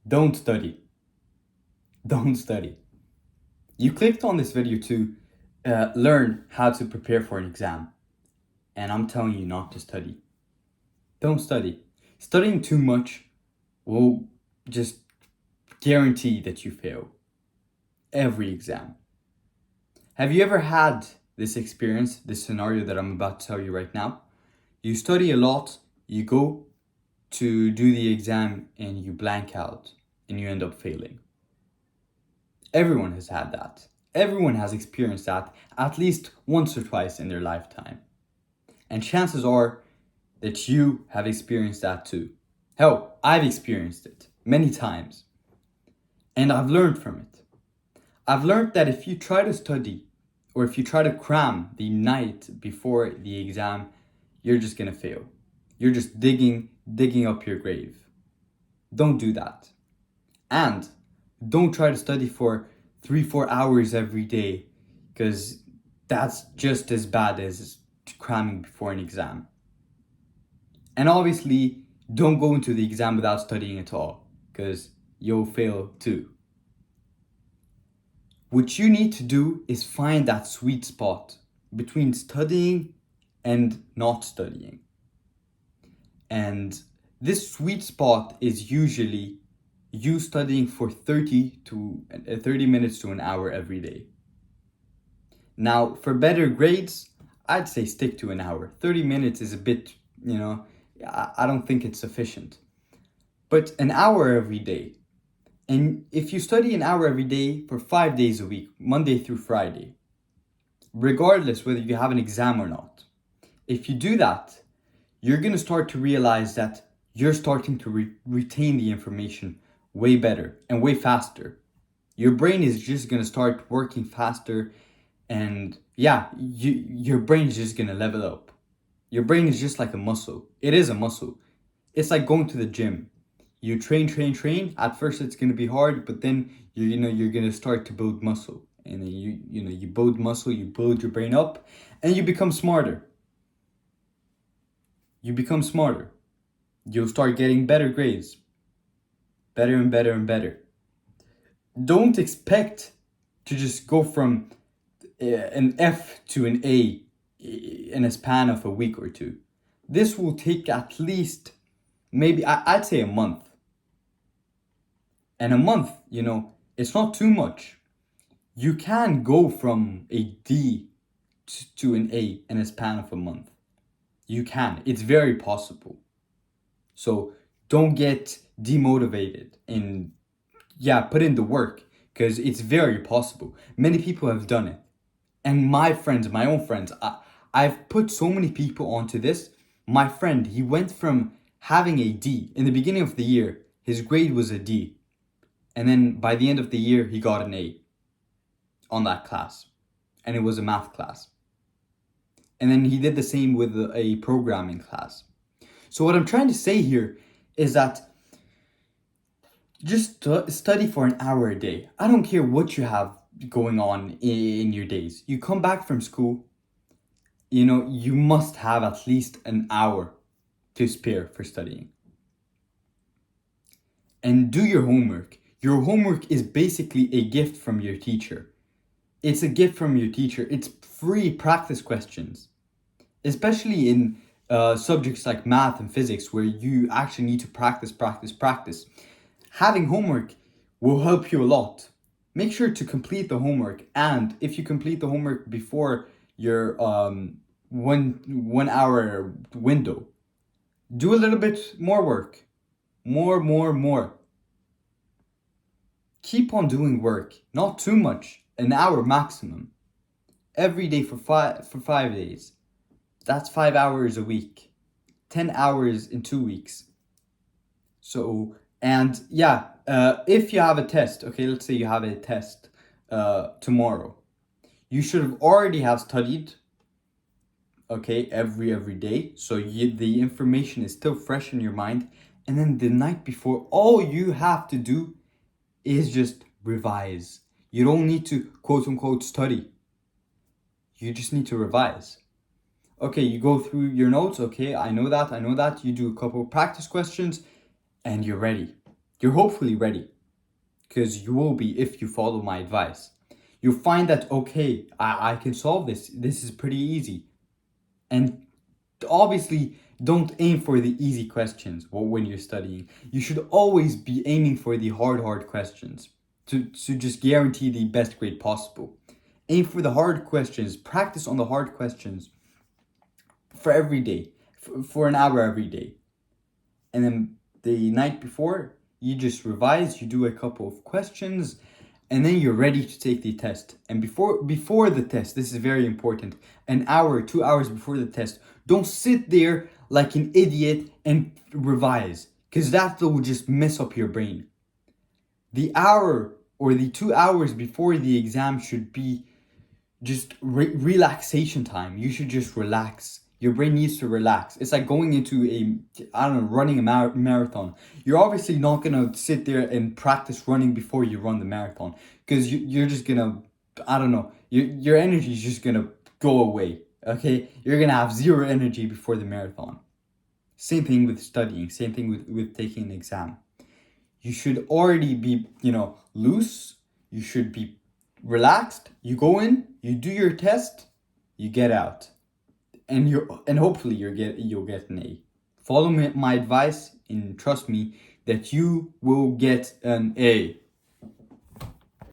Don't study. Don't study. You clicked on this video to learn how to prepare for an exam, and I'm telling you not to study. Don't study. Studying too much will just guarantee that you fail every exam. Have you ever had this experience, this scenario that I'm about to tell you right now? You study a lot, you go to do the exam, and you blank out, and you end up failing. Everyone has had that. Everyone has experienced that at least once or twice in their lifetime. And chances are that you have experienced that too. Hell, I've experienced it many times. And I've learned from it. I've learned that if you try to study or if you try to cram the night before the exam, you're just gonna fail. You're just digging up your grave. Don't do that. And don't try to study for 3-4 hours every day, because that's just as bad as cramming before an exam. And obviously, don't go into the exam without studying at all, because you'll fail too. What you need to do is find that sweet spot between studying and not studying. And this sweet spot is usually you studying for 30 minutes to an hour every day. Now, for better grades, I'd say stick to an hour. 30 minutes is a bit, I don't think it's sufficient. But an hour every day. And if you study an hour every day for 5 days a week, Monday through Friday, regardless whether you have an exam or not, if you do that, you're going to start to realize that you're starting to retain the information way better and way faster. Your brain is just going to start working faster, and your brain is just going to level up. Your brain is just like a muscle. It is a muscle. It's like going to the gym. You train. At first it's going to be hard, but then you're going to start to build muscle. And then you build muscle, you build your brain up, and you become smarter. You'll start getting better grades. Better and better and better. Don't expect to just go from an F to an A in a span of a week or two. This will take at least, maybe, I'd say a month. And a month, it's not too much. You can go from a D to an A in a span of a month. You can. It's very possible. So don't get demotivated and put in the work, because it's very possible. Many people have done it. And my own friends, I've put so many people onto this. My friend, he went from having a D in the beginning of the year, his grade was a D. And then by the end of the year, he got an A on that class. And it was a math class. And then he did the same with a programming class. So what I'm trying to say here is that just study for an hour a day. I don't care what you have going on in your days. You come back from school, you must have at least an hour to spare for studying. And do your homework. Your homework is basically a gift from your teacher. It's a gift from your teacher. It's free practice questions, especially in subjects like math and physics, where you actually need to practice. Having homework will help you a lot. Make sure to complete the homework, and if you complete the homework before your 1 hour window, do a little bit more work. More. Keep on doing work, not too much, an hour maximum. Every day for 5 days. That's 5 hours a week. 10 hours in 2 weeks. So, and if you have a test, okay, let's say you have a test tomorrow. You should have already have studied, okay, every day. So the information is still fresh in your mind. And then the night before, all you have to do is just revise. You don't need to quote unquote study. You just need to revise. Okay, you go through your notes. Okay, I know that. You do a couple of practice questions and you're ready. You're hopefully ready, because you will be if you follow my advice. You'll find that, okay, I can solve this. This is pretty easy. And obviously, don't aim for the easy questions when you're studying. You should always be aiming for the hard questions to just guarantee the best grade possible. Aim for the hard questions, practice on the hard questions for every day, for an hour every day. And then the night before, you just revise, you do a couple of questions, and then you're ready to take the test. And before the test, this is very important, an hour, 2 hours before the test, don't sit there like an idiot and revise, because that will just mess up your brain. The hour or the 2 hours before the exam should be just relaxation time. You should just relax. Your brain needs to relax. It's like going into running a marathon. You're obviously not gonna sit there and practice running before you run the marathon, because you're just gonna, your energy is just gonna go away. Okay, you're gonna have zero energy before the marathon. Same thing with studying. Same thing with taking an exam. You should already be, loose. You should be relaxed. You go in, you do your test, you get out, and hopefully you'll get an A. Follow my advice and trust me that you will get an A.